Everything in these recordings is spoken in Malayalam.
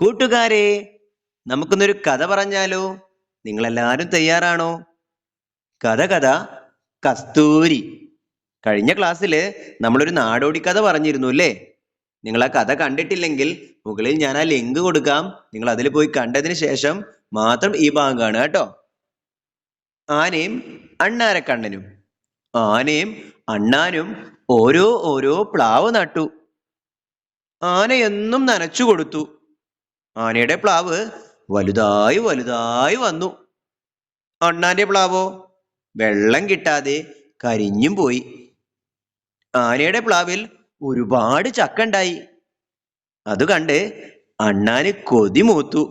കൂട്ടുകാരെ, നമുക്കൊന്നൊരു കഥ പറഞ്ഞാലോ? നിങ്ങളെല്ലാരും തയ്യാറാണോ? കഥ കഥ കസ്തൂരി. കഴിഞ്ഞ ക്ലാസ്സിൽ നമ്മളൊരു നാടോടി കഥ പറഞ്ഞിരുന്നു അല്ലേ? നിങ്ങൾ ആ കഥ കണ്ടിട്ടില്ലെങ്കിൽ മുകളിൽ ഞാൻ ആ ലിങ്ക് കൊടുക്കാം. നിങ്ങൾ അതിൽ പോയി കണ്ടതിന് ശേഷം മാത്രം ഈ ഭാഗം കാണുക കേട്ടോ. ആനയും അണ്ണാരക്കണ്ണനും. ആനയും അണ്ണാനും ഓരോ പ്ലാവ് നട്ടു. ആന എന്നും നനച്ചു കൊടുത്തു. ആനയുടെ പ്ലാവ് വലുതായി വലുതായി വന്നു. അണ്ണാന്റെ പ്ലാവോ വെള്ളം കിട്ടാതെ കരിഞ്ഞും പോയി. ആനയുടെ പ്ലാവിൽ ഒരുപാട് ചക്ക ഉണ്ടായി. അത് കണ്ട് അണ്ണാന് കൊതി മൂത്തു.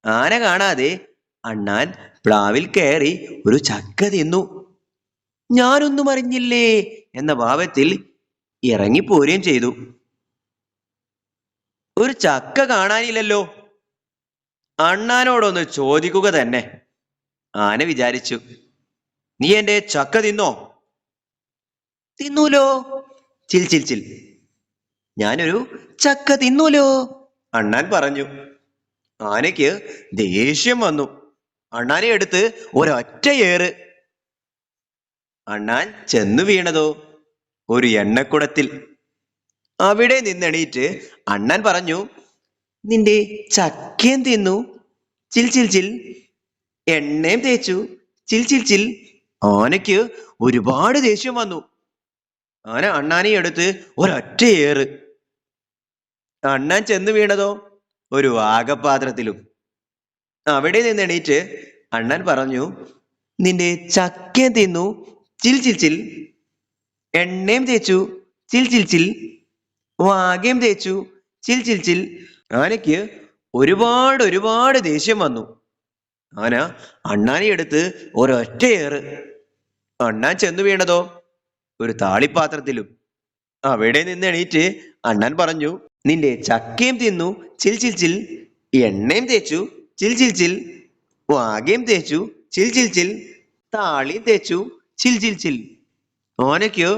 ആന കാണാതെ അണ്ണാൻ പ്ലാവിൽ കയറി ഒരു ചക്ക തിന്നു. ഞാനൊന്നും അറിഞ്ഞില്ലേ എന്ന ഭാവത്തിൽ ഇറങ്ങിപ്പോരുകയും ചെയ്തു. ഒരു ചക്ക കാണാനില്ലല്ലോ, അണ്ണാനോടൊന്ന് ചോദിക്കുക തന്നെ. ആന വിചാരിച്ചു. നീ എന്റെ ചക്ക തിന്നോ? തിന്നൂലോ. ചിൽ ചിൽ ചിൽ. ഞാനൊരു ചക്ക തിന്നൂലോ, അണ്ണാൻ പറഞ്ഞു. ആനയ്ക്ക് ദേഷ്യം വന്നു. അണ്ണാനെ എടുത്ത് ഒരൊറ്റ ഏറ്. അണ്ണാൻ ചെന്നു വീണതോ ഒരു എണ്ണക്കുടത്തിൽ. അവിടെ നിന്നെണീറ്റ് അണ്ണാൻ പറഞ്ഞു, നിന്റെ ചക്കയും തിന്നു, ചിൽ ചിൽ ചിൽ. എണ്ണയും തേച്ചു, ചിൽ ചിൽ ചിൽ. ആനയ്ക്ക് ഒരുപാട് ദേഷ്യം വന്നു. ആന അണ്ണാനെ എടുത്ത് ഒരൊറ്റ ഏറ്. അണ്ണാൻ ചെന്ന് വീണതോ ഒരു വാഗപാത്രത്തിലും. അവിടെ നിന്നെണീറ്റ് അണ്ണാൻ പറഞ്ഞു, നിന്റെ ചക്കയും തിന്നു, ചിൽ ചിൽ ചിൽ. എണ്ണയും തേച്ചു, ചിൽ ചിൽ ചിൽ. വാകയും തേച്ചു, ചിൽ ചിൽ ചിൽ. ആനയ്ക്ക് ഒരുപാട് ദേഷ്യം വന്നു. ആന അണ്ണാനെ എടുത്ത് ഒരൊറ്റ ഏറ്. അണ്ണാൻ ചെന്നു വീണതോ ഒരു താളിപ്പാത്രത്തിലും. അവിടെ നിന്ന് എണീറ്റ് അണ്ണാൻ പറഞ്ഞു, നിന്റെ ചക്കയും തിന്നു, ചിൽ ചിൽ ചിൽ. എണ്ണയും തേച്ചു, ചിൽ ചിൽ ചിൽ. വാകയും തേച്ചു, ചിൽ ചിൽ ചിൽ. താളിയും തേച്ചു, ചിൽ ചിൽ ചിൽ. ആനയ്ക്ക്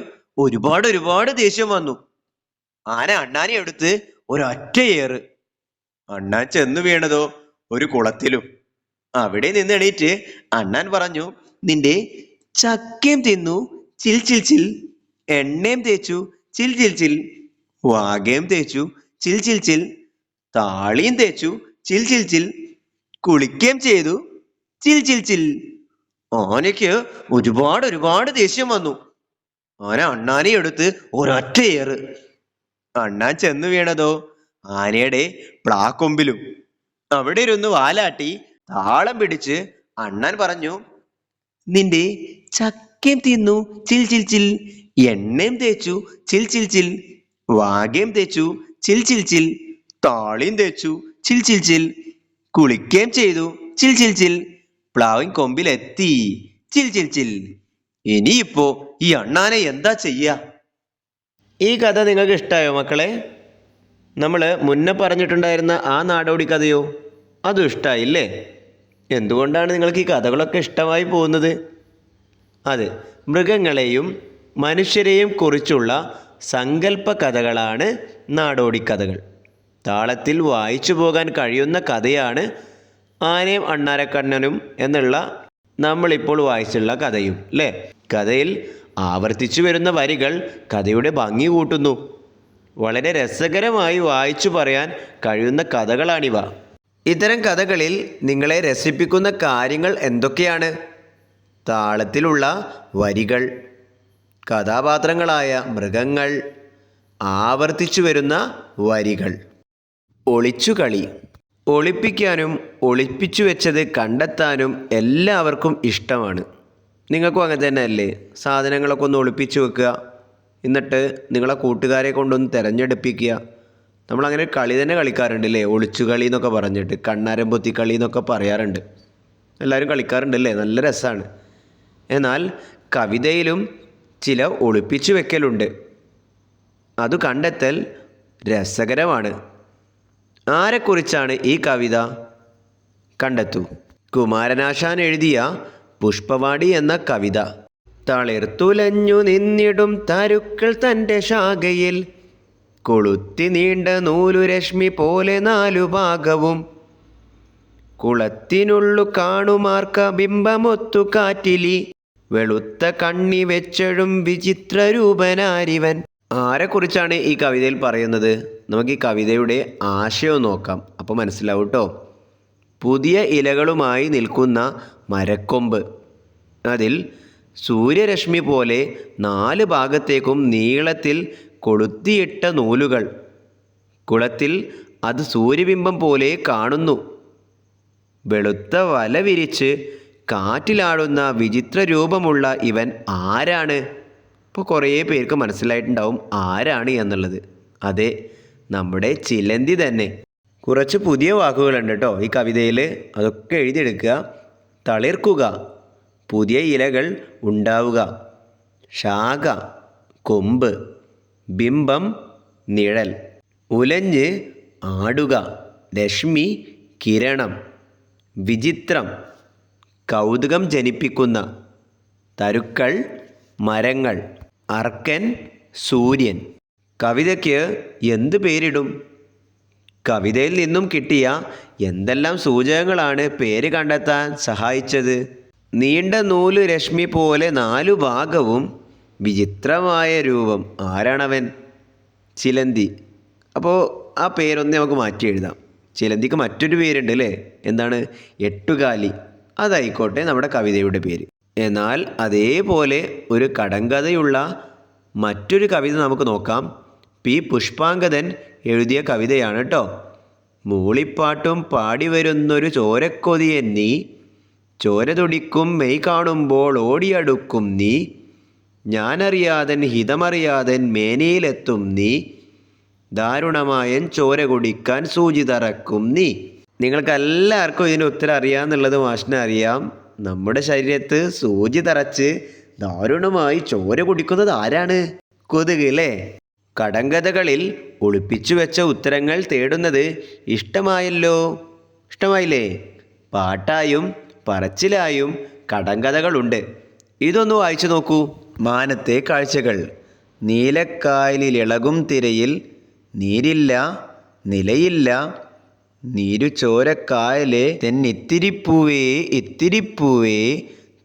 ഒരുപാട് ദേഷ്യം വന്നു. ആന അണ്ണാനെ എടുത്ത് ഒരൊറ്റ ഏറ്. അണ്ണാൻ ചെന്നു വീണതോ ഒരു കുളത്തിലും. അവിടെ നിന്ന് എണീറ്റ് അണ്ണാൻ പറഞ്ഞു, നിന്റെ ചക്കയും തിന്നു, ചിൽ ചിൽ ചിൽ. എണ്ണയും തേച്ചു, ചിൽ ചിൽ ചിൽ. വാകയും തേച്ചു, ചിൽ ചിൽ ചിൽ. താളിയും തേച്ചു, ചിൽ ചിൽ ചിൽ. കുളിക്കുകയും ചെയ്തു, ചിൽ ചിൽ ചിൽ. ആനയ്ക്ക് ഒരുപാട് ദേഷ്യം വന്നു. ആന അണ്ണാനെ എടുത്ത് ഒരൊറ്റ ഏറ്. അണ്ണാൻ ചെന്നു വീണതോ ആനയുടെ പ്ലാക്കൊമ്പിലും. അവിടെ ഇരുന്ന് വാലാട്ടി താളം പിടിച്ച് അണ്ണാൻ പറഞ്ഞു, നിന്റെ ചക്കയും തിന്നു, ചിൽ ചിൽ ചിൽ. എണ്ണയും തേച്ചു, ചിൽ ചിൽ ചിൽ. വാകയും തേച്ചു, ചിൽ ചിൽ ചിൽ. താളിയും തേച്ചു, ചിൽ ചിൽ ചിൽ. കുളിക്കുകയും ചെയ്തു, ചിൽ ചിൽ ചിൽ. പ്ലാവിൻ കൊമ്പിലെത്തി, ചിൽ ചിൽ ചിൽ. ഇനിയിപ്പോ ഈ അണ്ണാനെ എന്താ ചെയ്യാ? ഈ കഥ നിങ്ങൾക്ക് ഇഷ്ടമായോ മക്കളെ? നമ്മൾ മുന്നേ പറഞ്ഞിട്ടുണ്ടായിരുന്ന ആ നാടോടി കഥയോ അതും ഇഷ്ടമായില്ലേ? എന്തുകൊണ്ടാണ് നിങ്ങൾക്ക് ഈ കഥകളൊക്കെ ഇഷ്ടമായി പോകുന്നത്? അതെ, മൃഗങ്ങളെയും മനുഷ്യരെയും കുറിച്ചുള്ള സങ്കല്പ കഥകളാണ് നാടോടി കഥകൾ. താളത്തിൽ വായിച്ചു പോകാൻ കഴിയുന്ന കഥയാണ് ആനയും അണ്ണാരക്കണ്ണനും എന്നുള്ള നമ്മളിപ്പോൾ വായിച്ചുള്ള കഥയും അല്ലേ? കഥയിൽ ആവർത്തിച്ചു വരുന്ന വരികൾ കഥയുടെ ഭംഗി കൂട്ടുന്നു. വളരെ രസകരമായി വായിച്ചു പറയാൻ കഴിയുന്ന കഥകളാണിവ. ഇത്തരം കഥകളിൽ നിങ്ങളെ രസിപ്പിക്കുന്ന കാര്യങ്ങൾ എന്തൊക്കെയാണ്? താളത്തിലുള്ള വരികൾ, കഥാപാത്രങ്ങളായ മൃഗങ്ങൾ, ആവർത്തിച്ചു വരുന്ന വരികൾ. ഒളിച്ചുകളി. ഒളിപ്പിക്കാനും ഒളിപ്പിച്ചു വെച്ചത് കണ്ടെത്താനും എല്ലാവർക്കും ഇഷ്ടമാണ്. നിങ്ങൾക്കും അങ്ങനെ തന്നെ അല്ലേ? സാധനങ്ങളൊക്കെ ഒന്ന് ഒളിപ്പിച്ചു വെക്കുക, എന്നിട്ട് നിങ്ങളെ കൂട്ടുകാരെ കൊണ്ടൊന്ന് തിരഞ്ഞെടുപ്പിക്കുക. നമ്മളങ്ങനെ കളി തന്നെ കളിക്കാറുണ്ട് അല്ലേ? ഒളിച്ചുകളി എന്നൊക്കെ പറഞ്ഞിട്ട്, കണ്ണാരം പൊത്തി കളി എന്നൊക്കെ പറയാറുണ്ട്. എല്ലാവരും കളിക്കാറുണ്ട് അല്ലേ? നല്ല രസമാണ്. എന്നാൽ കവിതയിലും ചില ഒളിപ്പിച്ചു വെക്കലുണ്ട്. അത് കണ്ടെത്തൽ രസകരമാണ്. ആരെക്കുറിച്ചാണ് ഈ കവിത? കണ്ടെത്തൂ. കുമാരനാശാൻ എഴുതിയ പുഷ്പവാടി എന്ന കവിത. തളിർത്തുലഞ്ഞു നിന്നിടും തരുക്കൾ തൻ്റെ ശാഖയിൽ കൊളുത്തി നീണ്ട നൂലു രശ്മി പോലെ നാലു ഭാഗവും കുളത്തിനുള്ളു കാണുമാർക്ക ബിംബമൊത്തു കാറ്റിലി വെളുത്ത കണ്ണി വെച്ചഴും വിചിത്രരൂപനാരിവൻ. ആരെക്കുറിച്ചാണ് ഈ കവിതയിൽ പറയുന്നത്? നമുക്ക് ഈ കവിതയുടെ ആശയം നോക്കാം, അപ്പോൾ മനസ്സിലാവും കേട്ടോ. പുതിയ ഇലകളുമായി നിൽക്കുന്ന മരക്കൊമ്പ്, അതിൽ സൂര്യരശ്മി പോലെ 4 ഭാഗത്തേക്കും നീളത്തിൽ കൊളുത്തിയിട്ട നൂലുകൾ. കുളത്തിൽ അത് സൂര്യബിംബം പോലെ കാണുന്നു. വെളുത്ത വല വിരിച്ച് കാറ്റിലാടുന്ന വിചിത്ര രൂപമുള്ള ഇവൻ ആരാണ്? ഇപ്പോൾ കുറേ പേർക്ക് മനസ്സിലായിട്ടുണ്ടാവും ആരാണ് എന്നുള്ളത്. അതെ, നമ്മുടെ ചിലന്തി തന്നെ. കുറച്ച് പുതിയ വാക്കുകളുണ്ട് കേട്ടോ ഈ കവിതയിൽ, അതൊക്കെ എഴുതിയെടുക്കുക. തളിർക്കുക, പുതിയ ഇലകൾ ഉണ്ടാവുക. ശാഖ, കൊമ്പ്. ബിംബം, നിഴൽ. ഉലഞ്ഞ്, ആടുക. രശ്മി, കിരണം. വിചിത്രം, കൗതുകം ജനിപ്പിക്കുന്ന. തരുക്കൾ, മരങ്ങൾ. അർക്കൻ, സൂര്യൻ. കവിതയ്ക്ക് എന്ത് പേരിടും? കവിതയിൽ നിന്നും കിട്ടിയ എന്തെല്ലാം സൂചകങ്ങളാണ് പേര് കണ്ടെത്താൻ സഹായിച്ചത്? നീണ്ട നൂല് രശ്മി പോലെ 4 ഭാഗവും വിചിത്രമായ രൂപം. ആരാണവൻ? ചിലന്തി. അപ്പോൾ ആ പേരൊന്ന് നമുക്ക് മാറ്റി എഴുതാം. ചിലന്തിക്ക് മറ്റൊരു പേരുണ്ട് അല്ലേ? എന്താണ്? എട്ടുകാലി. അതായിക്കോട്ടെ നമ്മുടെ കവിതയുടെ പേര്. എന്നാൽ അതേപോലെ ഒരു കടങ്കഥയുള്ള മറ്റൊരു കവിത നമുക്ക് നോക്കാം. പി പുഷ്പാങ്കദൻ എഴുതിയ കവിതയാണ് കേട്ടോ. മൂളിപ്പാട്ടും പാടി വരുന്നൊരു ചോരക്കൊതിയൻ നീ, ചോര തുടിക്കും മെയ് കാണുമ്പോൾ ഓടിയടുക്കും നീ, ഞാനറിയാതൻ ഹിതമറിയാതൻ മേനയിലെത്തും നീ, ദാരുണമായൻ ചോര കുടിക്കാൻ സൂചി തറക്കും നീ. നിങ്ങൾക്ക് എല്ലാവർക്കും ഇതിന് ഉത്തരം അറിയാമെന്നുള്ളത് മാഷിന് അറിയാം. നമ്മുടെ ശരീരത്ത് സൂചി തറച്ച് ദാരുണമായി ചോര കുടിക്കുന്നത് ആരാണ്? കൊതുക് അല്ലേ? കടങ്കഥകളിൽ ഒളിപ്പിച്ചു വെച്ച ഉത്തരങ്ങൾ തേടുന്നത് ഇഷ്ടമായല്ലോ. ഇഷ്ടമായില്ലേ? പാട്ടായും പറച്ചിലായും കടങ്കഥകളുണ്ട്. ഇതൊന്ന് വായിച്ചു നോക്കൂ. മാനത്തെ കാഴ്ചകൾ. നീലക്കായലിളകും തിരയിൽ നീരില്ല നിലയില്ല, നീരു ചോരക്കായലെ തെന്നിത്തിരിപ്പൂവേ ഇത്തിരിപ്പൂവേ,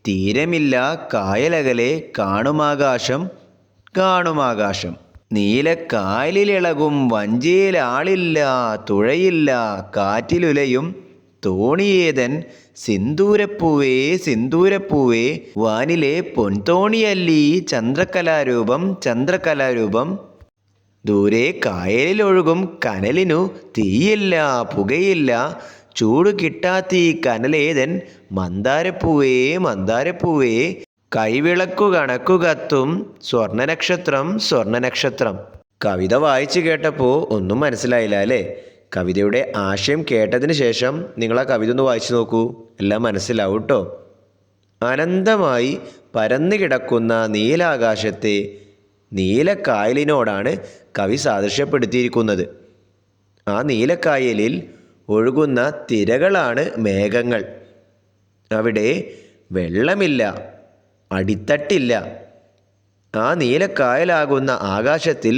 തീരമില്ല കായലകലെ കാണുമാകാശം കാണുമാകാശം. നീലക്കായലിളകും വഞ്ചിയിൽ ആളില്ല തുഴയില്ല, കാറ്റിലുലയും തോണിയേതൻ സിന്ദൂരപ്പൂവേ സിന്ദൂരപ്പൂവേ, വാനിലെ പൊൻതോണിയല്ലീ ചന്ദ്രകലാരൂപം ചന്ദ്രകലാരൂപം, ദൂരെ കായലിലൊഴുകും കനലിനു തീയില്ല പുകയില്ല, ചൂട് കിട്ടാത്തീ കനലേതൻ മന്ദാരപ്പൂവേ മന്ദാരപ്പൂവേ, കൈവിളക്കു കണക്കു കത്തും സ്വർണ്ണനക്ഷത്രം സ്വർണ്ണനക്ഷത്രം. കവിത വായിച്ചു കേട്ടപ്പോൾ ഒന്നും മനസ്സിലായില്ല അല്ലേ? കവിതയുടെ ആശയം കേട്ടതിന് ശേഷം നിങ്ങൾ ആ കവിത ഒന്ന് വായിച്ചു നോക്കൂ, എല്ലാം മനസ്സിലാവും കേട്ടോ. അനന്തമായി പരന്നു കിടക്കുന്ന നീലാകാശത്തെ നീലക്കായലിനോടാണ് കവി സാദൃശ്യപ്പെടുത്തിയിരിക്കുന്നത്. ആ നീലക്കായലിൽ ഒഴുകുന്ന തിരകളാണ് മേഘങ്ങൾ. അവിടെ വെള്ളമില്ല, അടിത്തട്ടില്ല. ആ നീലക്കായലാകുന്ന ആകാശത്തിൽ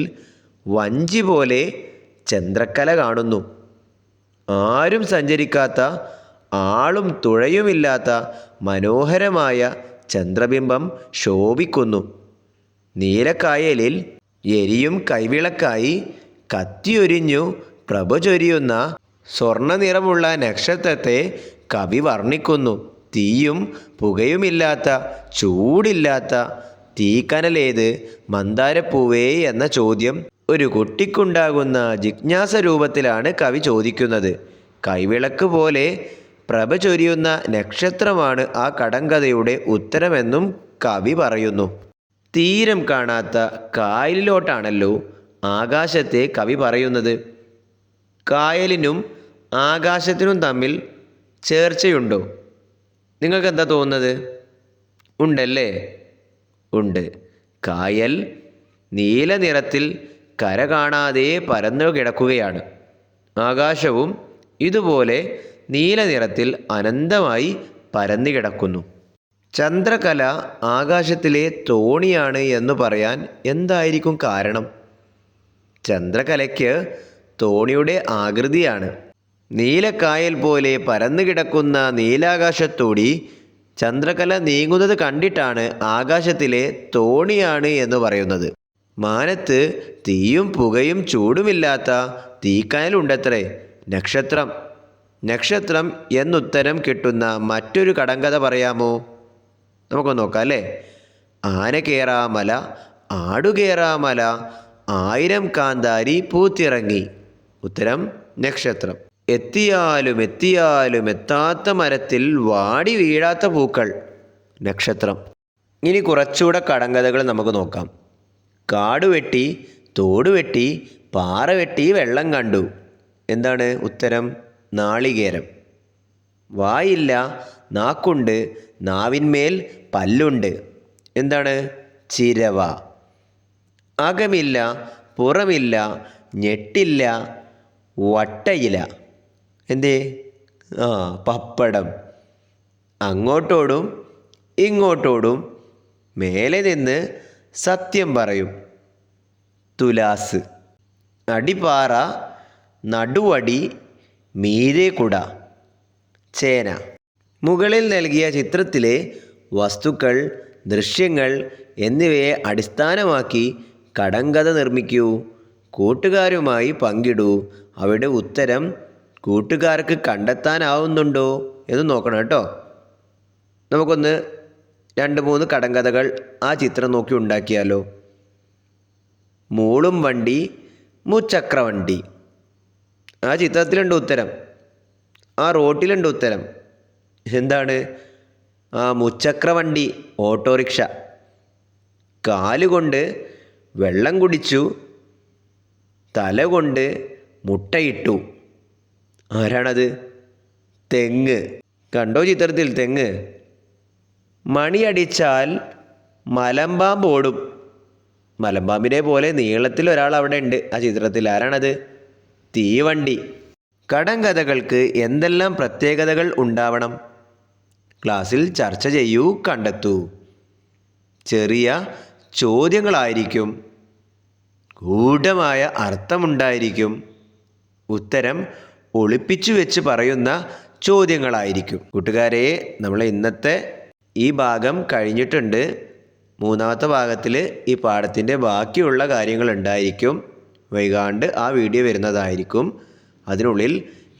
വഞ്ചി പോലെ ചന്ദ്രക്കല കാണുന്നു. ആരും സഞ്ചരിക്കാത്ത, ആളും തുഴയുമില്ലാത്ത മനോഹരമായ ചന്ദ്രബിംബം ശോഭിക്കുന്നു. നീലക്കായലിൽ എരിയും കൈവിളക്കായി കത്തിയൊരിഞ്ഞു പ്രഭ ചൊരിയുന്ന സ്വർണ്ണ നിറമുള്ള നക്ഷത്രത്തെ കവി വർണ്ണിക്കുന്നു. തീയും പുകയുമില്ലാത്ത, ചൂടില്ലാത്ത തീക്കനലേത് മന്ദാരപ്പൂവേ എന്ന ചോദ്യം ഒരു കുട്ടിക്കുണ്ടാകുന്ന ജിജ്ഞാസ രൂപത്തിലാണ് കവി ചോദിക്കുന്നത്. കൈവിളക്ക് പോലെ പ്രഭ ചൊരിയുന്ന നക്ഷത്രമാണ് ആ കടങ്കഥയുടെ ഉത്തരമെന്നും കവി പറയുന്നു. തീരം കാണാത്ത കായലിലോട്ടാണല്ലോ ആകാശത്തെ കവി പറയുന്നത്. കായലിനും ആകാശത്തിനും തമ്മിൽ ചേർച്ചയുണ്ടോ? നിങ്ങൾക്ക് എന്താ തോന്നുന്നത്? ഉണ്ടല്ലേ? ഉണ്ട്. കായൽ നീല നിറത്തിൽ കര കാണാതെ പരന്നു കിടക്കുകയാണ്. ആകാശവും ഇതുപോലെ നീല നിറത്തിൽ അനന്തമായി പരന്നു കിടക്കുന്നു. ചന്ദ്രകല ആകാശത്തിലെ തോണിയാണ് എന്ന് പറയാൻ എന്തായിരിക്കും കാരണം? ചന്ദ്രകലയ്ക്ക് തോണിയുടെ ആകൃതിയാണ്. നീലക്കായൽ പോലെ പരന്നു കിടക്കുന്ന നീലാകാശത്തോടി ചന്ദ്രകല നീങ്ങുന്നത് കണ്ടിട്ടാണ് ആകാശത്തിലെ തോണിയാണ് എന്ന് പറയുന്നത്. മാനത്ത് തീയും പുകയും ചൂടുമില്ലാത്ത തീക്കനലുണ്ടത്രേ നക്ഷത്രം. നക്ഷത്രം എന്നുത്തരം കിട്ടുന്ന മറ്റൊരു കടങ്കഥ പറയാമോ? നമുക്കൊന്ന് നോക്കാം അല്ലേ. ആന കേറാമല, ആടുകേറാമല, 1000 കാന്താരി പൂത്തിറങ്ങി. ഉത്തരം നക്ഷത്രം. എത്തിയാലും എത്തിയാലും എത്താത്ത മരത്തിൽ വാടി വീഴാത്ത പൂക്കൾ. നക്ഷത്രം. ഇനി കുറച്ചുകൂടെ കടങ്കഥകൾ നമുക്ക് നോക്കാം. കാട് വെട്ടി, തോട് വെട്ടി, പാറ വെട്ടി വെള്ളം കണ്ടു. എന്താണ് ഉത്തരം? നാളികേരം. വായില്ല, നാക്കുണ്ട്, നാവിന്മേൽ പല്ലുണ്ട്. എന്താണ്? ചിരവ. അകമില്ല, പുറമില്ല, ഞെട്ടില്ല, വട്ടയില. എന്തേ? പപ്പടം. അങ്ങോട്ടോടും ഇങ്ങോട്ടോടും, മേലെ നിന്ന് സത്യം പറയും. തുലാസ്. അടിപ്പാറ, നടുവടി, മീതെ കുട. ചേന. മുകളിൽ നൽകിയ ചിത്രത്തിലെ വസ്തുക്കൾ, ദൃശ്യങ്ങൾ എന്നിവയെ അടിസ്ഥാനമാക്കി കടങ്കഥ നിർമ്മിക്കൂ. കൂട്ടുകാരുമായി പങ്കിടൂ. അവയുടെ ഉത്തരം കൂട്ടുകാർക്ക് കണ്ടെത്താനാവുന്നുണ്ടോ എന്ന് നോക്കണം കേട്ടോ. നമുക്കൊന്ന് 2-3 കടങ്കഥകൾ ആ ചിത്രം നോക്കി ഉണ്ടാക്കിയാലോ. മൂളും വണ്ടി, മുച്ചക്രവണ്ടി. ആ ചിത്രത്തിലുണ്ട് ഉത്തരം, ആ റോട്ടിലുണ്ട് ഉത്തരം. എന്താണ്? മുച്ചക്രവണ്ടി, ഓട്ടോറിക്ഷ. കാലുകൊണ്ട് വെള്ളം കുടിച്ചു, തല കൊണ്ട് മുട്ടയിട്ടു. ആരാണത്? തെങ്ങ്. കണ്ടോ ചിത്രത്തിൽ തെങ്ങ്? മണിയടിച്ചാൽ മലമ്പാമ്പ് ഓടും. മലമ്പാമ്പിനെ പോലെ നീളത്തിൽ ഒരാൾ അവിടെ ഉണ്ട് ആ ചിത്രത്തിൽ. ആരാണത്? തീവണ്ടി. കടങ്കഥകൾക്ക് എന്തെല്ലാം പ്രത്യേകതകൾ ഉണ്ടാവണം? ക്ലാസ്സിൽ ചർച്ച ചെയ്യൂ, കണ്ടെത്തൂ. ചെറിയ ചോദ്യങ്ങളായിരിക്കും. ഗൂഢമായ അർത്ഥമുണ്ടായിരിക്കും. ഉത്തരം ഒളിപ്പിച്ചു വെച്ച് പറയുന്ന ചോദ്യങ്ങളായിരിക്കും. കൂട്ടുകാരെ, നമ്മൾ ഇന്നത്തെ ഈ ഭാഗം കഴിഞ്ഞിട്ടുണ്ട്. 3ാമത്തെ ഭാഗത്തിൽ ഈ പാഠത്തിൻ്റെ ബാക്കിയുള്ള കാര്യങ്ങൾ ഉണ്ടായിരിക്കും. വൈകാണ്ട് ആ വീഡിയോ വരുന്നതായിരിക്കും. അതിനുള്ളിൽ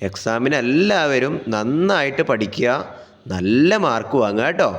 എക്സാമിന് എല്ലാവരും നന്നായിട്ട് പഠിക്കുക, നല്ല മാർക്ക് വാങ്ങുക കേട്ടോ.